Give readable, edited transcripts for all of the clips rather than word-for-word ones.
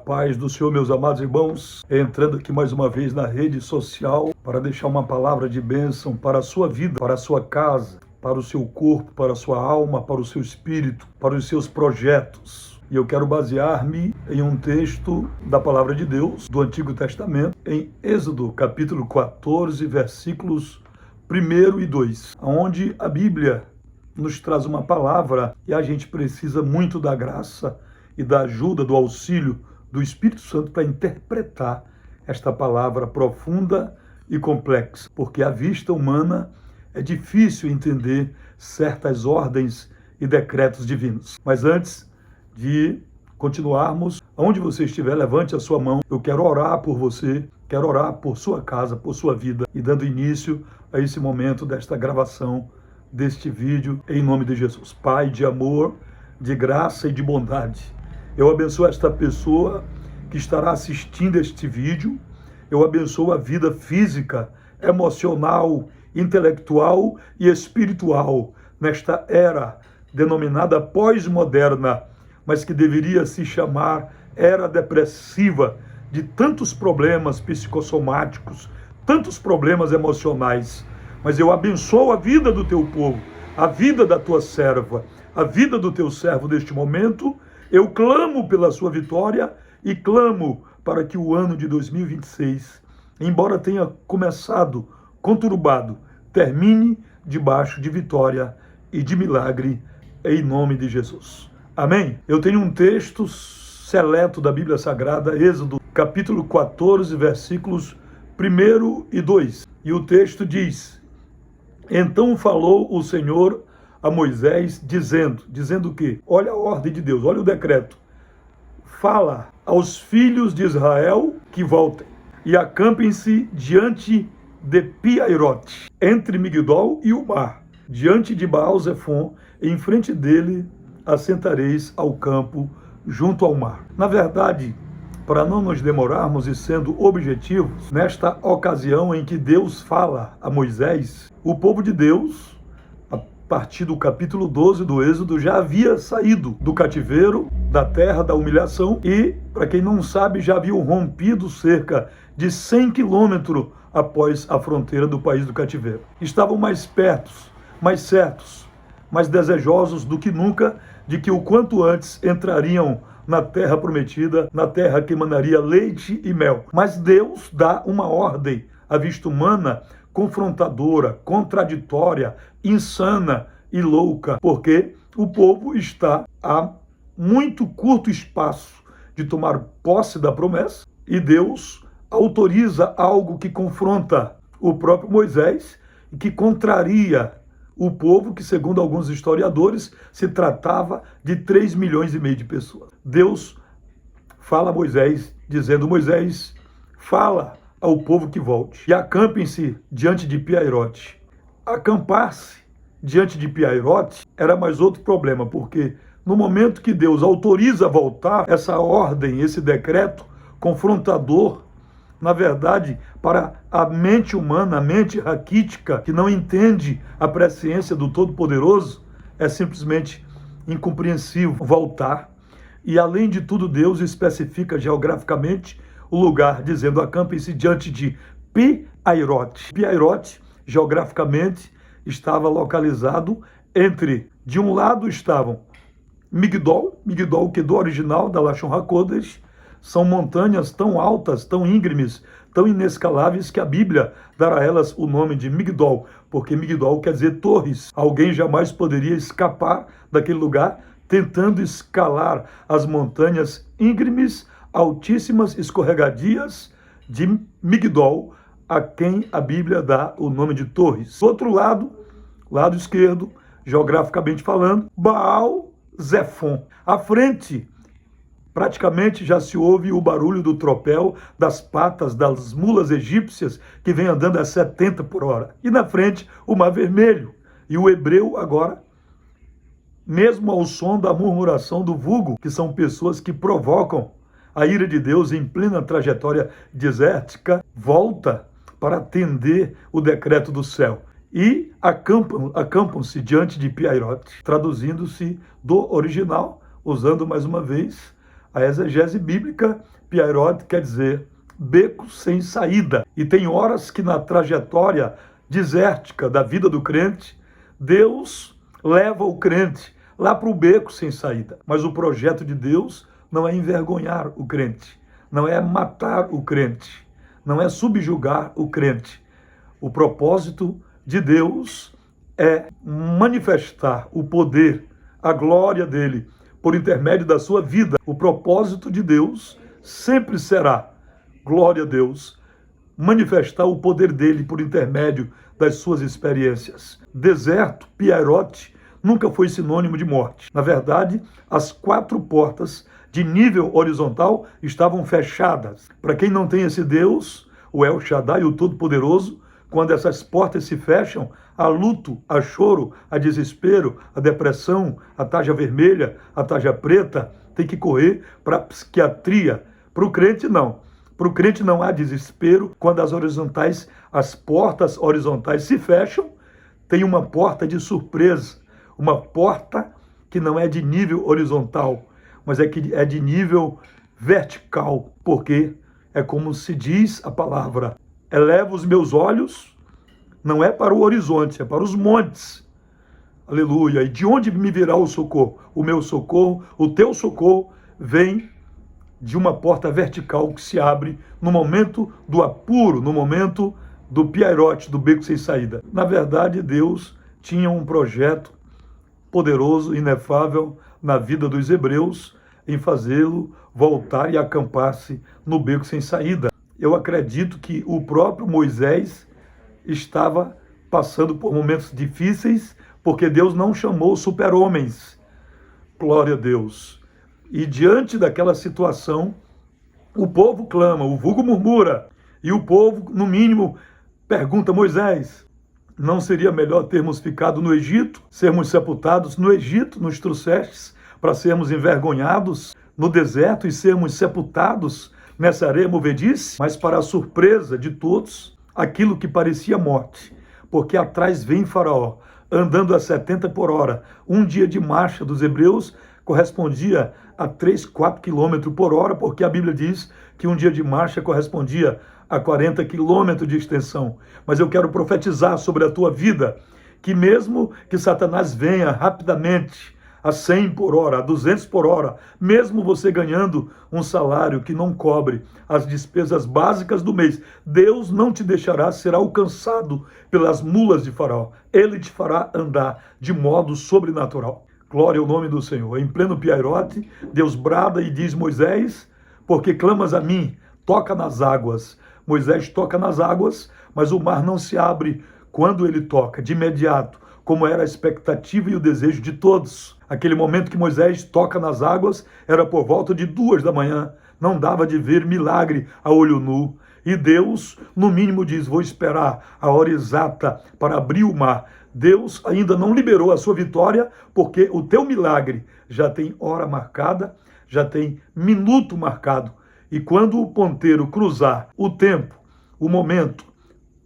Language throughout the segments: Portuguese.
paz do Senhor, meus amados irmãos, entrando aqui mais uma vez na rede social para deixar uma palavra de bênção para a sua vida, para a sua casa, para o seu corpo, para a sua alma, para o seu espírito, para os seus projetos. E eu quero basear-me em um texto da palavra de Deus, do Antigo Testamento, em Êxodo, capítulo 14, versículos 1 e 2, onde a Bíblia nos traz uma palavra e a gente precisa muito da graça e da ajuda, do auxílio do Espírito Santo para interpretar esta palavra profunda e complexa, porque à vista humana é difícil entender certas ordens e decretos divinos. Mas antes de continuarmos, onde você estiver, levante a sua mão. Eu quero orar por você, quero orar por sua casa, por sua vida, e dando início a esse momento desta gravação deste vídeo, em nome de Jesus. Pai de amor, de graça e de bondade, eu abençoo esta pessoa que estará assistindo este vídeo, eu abençoo a vida física, emocional, intelectual e espiritual nesta era denominada pós-moderna, mas que deveria se chamar era depressiva, de tantos problemas psicossomáticos, tantos problemas emocionais. Mas eu abençoo a vida do teu povo, a vida da tua serva, a vida do teu servo neste momento. Eu clamo pela sua vitória e clamo para que o ano de 2026, embora tenha começado conturbado, termine debaixo de vitória e de milagre, em nome de Jesus. Amém? Eu tenho um texto seleto da Bíblia Sagrada, Êxodo, capítulo 14, versículos 1 e 2. E o texto diz: Então falou o Senhor a Moisés, dizendo o quê? Olha a ordem de Deus, olha o decreto. Fala aos filhos de Israel que voltem e acampem-se diante de Pi-Hairote, entre Migdol e o mar, diante de Baal-Zefon, em frente dele assentareis ao campo, junto ao mar. Na verdade, para não nos demorarmos e sendo objetivos, nesta ocasião em que Deus fala a Moisés, o povo de Deus, a partir do capítulo 12 do Êxodo, já havia saído do cativeiro, da terra da humilhação e, para quem não sabe, já haviam rompido cerca de 100 quilômetros após a fronteira do país do cativeiro. Estavam mais perto, mais certos, mais desejosos do que nunca de que o quanto antes entrariam na terra prometida, na terra que emanaria leite e mel. Mas Deus dá uma ordem à vista humana confrontadora, contraditória, insana e louca, porque o povo está a muito curto espaço de tomar posse da promessa e Deus autoriza algo que confronta o próprio Moisés e que contraria o povo, que segundo alguns historiadores se tratava de 3,5 milhões de pessoas. Deus fala a Moisés, dizendo: Moisés, fala ao povo que volte e acampem-se diante de Pi-Hairote. Acampar-se diante de Pi-Hairote era mais outro problema, porque no momento que Deus autoriza voltar, essa ordem, esse decreto confrontador, na verdade, para a mente humana, a mente raquítica, que não entende a presciência do Todo-Poderoso, é simplesmente incompreensível voltar. E, além de tudo, Deus especifica geograficamente o lugar, dizendo: acampem-se diante de Pi-Hairote. Pi-Hairote, geograficamente, estava localizado entre, de um lado estavam Migdol, que do original, da Lashon HaKodesh, são montanhas tão altas, tão íngremes, tão inescaláveis, que a Bíblia dará a elas o nome de Migdol, porque Migdol quer dizer torres. Alguém jamais poderia escapar daquele lugar tentando escalar as montanhas íngremes, altíssimas, escorregadias de Migdol, a quem a Bíblia dá o nome de torres. Do outro lado, lado esquerdo, geograficamente falando, Baal-Zefon. À frente, praticamente já se ouve o barulho do tropel das patas das mulas egípcias que vem andando a 70 por hora. E na frente, o Mar Vermelho. E o hebreu agora, mesmo ao som da murmuração do vulgo, que são pessoas que provocam a ira de Deus em plena trajetória desértica, volta para atender o decreto do céu. E acampam-se diante de Pi-Hairote, traduzindo-se do original, usando mais uma vez A exegese bíblica, Piairot quer dizer beco sem saída. E tem horas que na trajetória desértica da vida do crente, Deus leva o crente lá para o beco sem saída. Mas o projeto de Deus não é envergonhar o crente, não é matar o crente, não é subjugar o crente. O propósito de Deus é manifestar o poder, a glória dele, por intermédio da sua vida. O propósito de Deus sempre será, glória a Deus, manifestar o poder dele por intermédio das suas experiências. Deserto, Piairot, nunca foi sinônimo de morte. Na verdade, as 4 portas de nível horizontal estavam fechadas. Para quem não tem esse Deus, o El Shaddai, o Todo-Poderoso, quando essas portas se fecham, há luto, há choro, há desespero, há depressão, a tarja vermelha, a tarja preta, tem que correr para a psiquiatria. Para o crente, não. Para o crente não há desespero. Quando as portas horizontais se fecham, tem uma porta de surpresa, uma porta que não é de nível horizontal, mas é de nível vertical, porque é como se diz a palavra: eleva os meus olhos, não é para o horizonte, é para os montes. Aleluia. E de onde me virá o socorro? O meu socorro, o teu socorro, vem de uma porta vertical que se abre no momento do apuro, no momento do Piairot, do beco sem saída. Na verdade, Deus tinha um projeto poderoso, inefável na vida dos hebreus, em fazê-lo voltar e acampar-se no beco sem saída. Eu acredito que o próprio Moisés estava passando por momentos difíceis, porque Deus não chamou super-homens. Glória a Deus. E diante daquela situação, o povo clama, o vulgo murmura, e o povo, no mínimo, pergunta: Moisés, não seria melhor termos ficado no Egito, sermos sepultados no Egito, nos trouxestes, para sermos envergonhados no deserto e sermos sepultados nessa areia movediça? Mas, para a surpresa de todos, aquilo que parecia morte, porque atrás vem Faraó, andando a 70 por hora. Um dia de marcha dos hebreus correspondia a 3, 4 quilômetros por hora, porque a Bíblia diz que um dia de marcha correspondia a 40 quilômetros de extensão. Mas eu quero profetizar sobre a tua vida, que mesmo que Satanás venha rapidamente a 100 por hora, a 200 por hora, mesmo você ganhando um salário que não cobre as despesas básicas do mês, Deus não te deixará ser alcançado pelas mulas de Faraó. Ele te fará andar de modo sobrenatural. Glória ao nome do Senhor. Em pleno Piairot, Deus brada e diz: Moisés, porque clamas a mim, toca nas águas. Moisés toca nas águas, mas o mar não se abre quando ele toca, de imediato, como era a expectativa e o desejo de todos. Aquele momento que Moisés toca nas águas era por volta de 2 da manhã. Não dava de ver milagre a olho nu. E Deus, no mínimo, diz: vou esperar a hora exata para abrir o mar. Deus ainda não liberou a sua vitória, porque o teu milagre já tem hora marcada, já tem minuto marcado. E quando o ponteiro cruzar o tempo, o momento,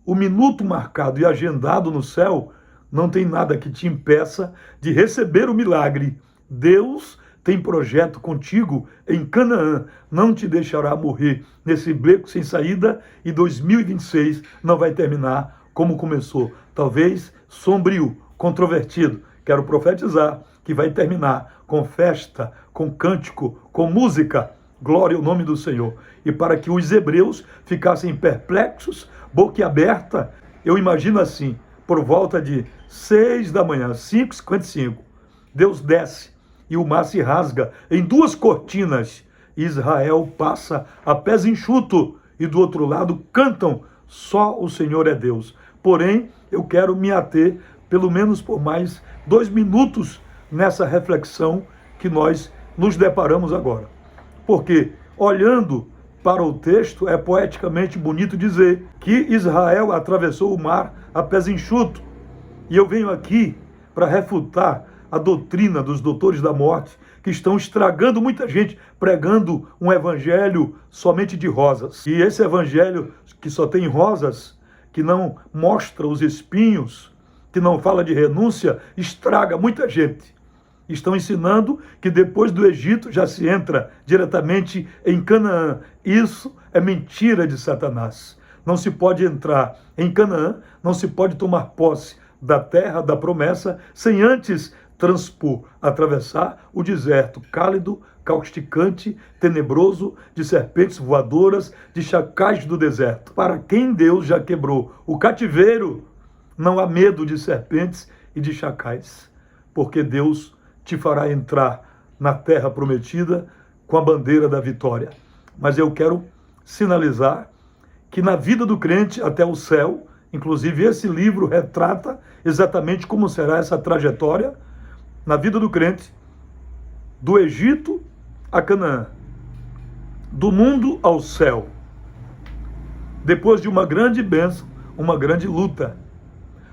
o minuto marcado e agendado no céu, não tem nada que te impeça de receber o milagre. Deus tem projeto contigo em Canaã, não te deixará morrer nesse beco sem saída, e 2026 não vai terminar como começou, talvez sombrio, controvertido. Quero profetizar que vai terminar com festa, com cântico, com música. Glória ao nome do Senhor. E para que os hebreus ficassem perplexos, boquiaberta, eu imagino assim, por volta de 6 da manhã, 5h55, Deus desce e o mar se rasga em 2 cortinas. Israel passa a pés enxutos e do outro lado cantam: só o Senhor é Deus. Porém, eu quero me ater, pelo menos por mais 2 minutos, nessa reflexão que nós nos deparamos agora. Porque, olhando para o texto, é poeticamente bonito dizer que Israel atravessou o mar a pés enxutos. E eu venho aqui para refutar a doutrina dos doutores da morte, que estão estragando muita gente, pregando um evangelho somente de rosas. E esse evangelho que só tem rosas, que não mostra os espinhos, que não fala de renúncia, estraga muita gente. Estão ensinando que depois do Egito já se entra diretamente em Canaã. Isso é mentira de Satanás. Não se pode entrar em Canaã, não se pode tomar posse da terra da promessa sem antes transpor, atravessar o deserto cálido, causticante, tenebroso, de serpentes voadoras, de chacais do deserto. Para quem Deus já quebrou o cativeiro, não há medo de serpentes e de chacais, porque Deus te fará entrar na terra prometida com a bandeira da vitória. Mas eu quero sinalizar que na vida do crente até o céu, inclusive esse livro retrata exatamente como será essa trajetória na vida do crente, do Egito a Canaã, do mundo ao céu. Depois de uma grande bênção, uma grande luta,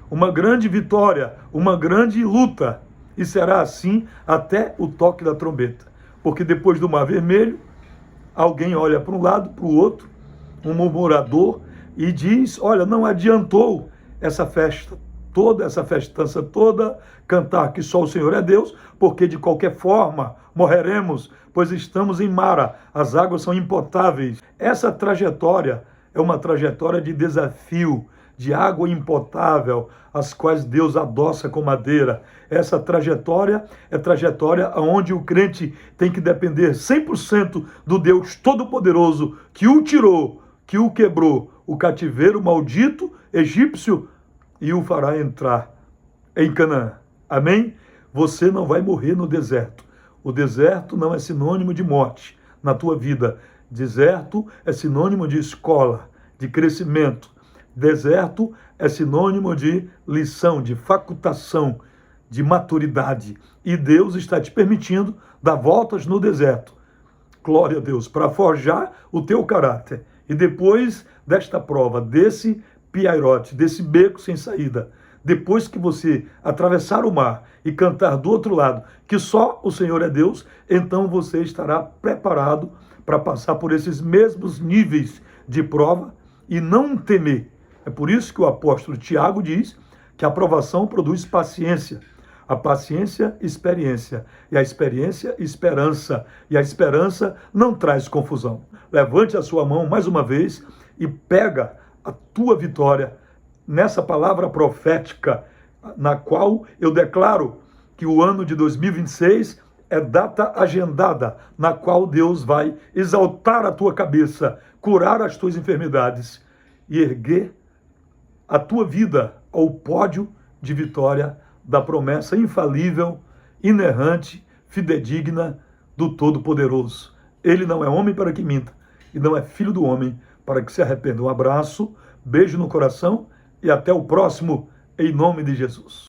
uma grande vitória, uma grande luta. E será assim até o toque da trombeta. Porque depois do Mar Vermelho, alguém olha para um lado, para o outro, um murmurador, e diz, olha, não adiantou essa festa toda, essa festança toda, cantar que só o Senhor é Deus, porque de qualquer forma morreremos, pois estamos em Mara, as águas são impotáveis. Essa trajetória é uma trajetória de desafio, de água impotável, as quais Deus adoça com madeira. Essa trajetória é trajetória onde o crente tem que depender 100% do Deus Todo-Poderoso, que o tirou, que o quebrou, o cativeiro maldito egípcio, e o fará entrar em Canaã. Amém? Você não vai morrer no deserto. O deserto não é sinônimo de morte na tua vida. Deserto é sinônimo de escola, de crescimento. Deserto é sinônimo de lição, de facultação, de maturidade. E Deus está te permitindo dar voltas no deserto. Glória a Deus, para forjar o teu caráter. E depois desta prova, desse piairote, desse beco sem saída, depois que você atravessar o mar e cantar do outro lado que só o Senhor é Deus, então você estará preparado para passar por esses mesmos níveis de prova e não temer. É por isso que o apóstolo Tiago diz que a aprovação produz paciência. A paciência, experiência. E a experiência, esperança. E a esperança não traz confusão. Levante a sua mão mais uma vez e pega a tua vitória nessa palavra profética, na qual eu declaro que o ano de 2026 é data agendada, na qual Deus vai exaltar a tua cabeça, curar as tuas enfermidades e erguer a tua vida ao pódio de vitória da promessa infalível, inerrante, fidedigna do Todo-Poderoso. Ele não é homem para que minta, e não é filho do homem para que se arrependa. Um abraço, beijo no coração e até o próximo, em nome de Jesus.